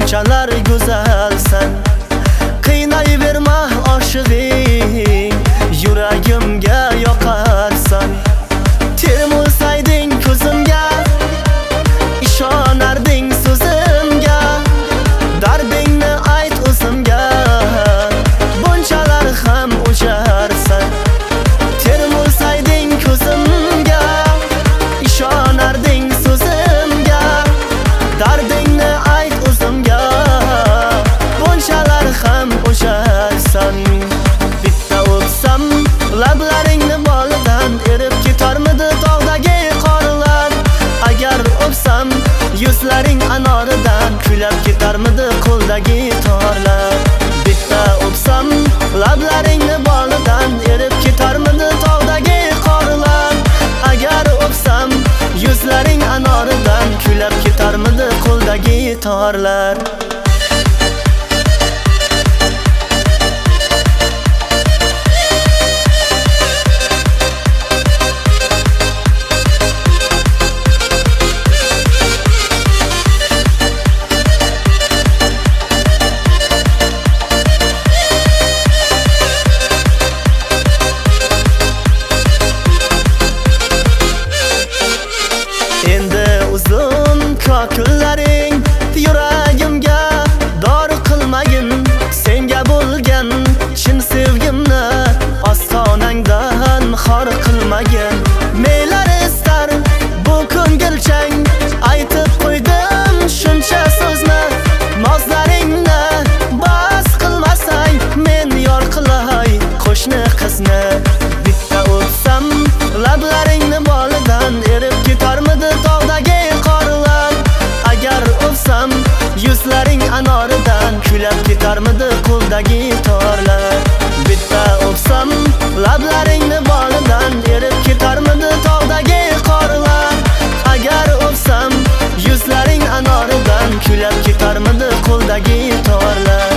bunchalar go'zalsan. Qiynayverma oshig'ing, yuragimga yoqarsan. Termulsayding ko'zimga, ishonarding so'zimga. Dardingni ayt o'zimga, bunchalar ham o'jarsan. Termulsayding ko'zimga, ishonarding so'zimga. Dardingni ayt o'zimga, bunchalar ham o'jarsan. Bitta o'psam lablaringni bolidan erib ketarmidi tog'dagi qorlar. Agar o'psam yuzlaring anoridan kulab ketarmidi qo'ldagi torlar. Bitta o'psam lablaringni bolidan erib ketarmidi tog'dagi qorlar. Agar o'psam yuzlaring anoridan kulab ketarmidi qo'ldagi torlar. Endi uzun ko'kullaring yuragimga dor qilmagin. Senga bo'lgan chin sevgimni ostonangdan xor qilmagin. Meylar istar bu ko'ngilchang, aytib qo'ydim shuncha so'zni. Nozlaringni bas qilmasang, men yor qilay qo'shni qizni. Bitta o'psam lablaringni bolidan erib ketarmidi tog'dagi qorlar. Agar o'psam yuzlaring anoridan kulab ketarmidi qo'ldagi torlar. Bitta o'psam lablaringni bolidan erib ketarmidi tog'dagi qorlar. Agar o'psam yuzlaring anoridan kulab ketarmidi qo'ldagi torlar.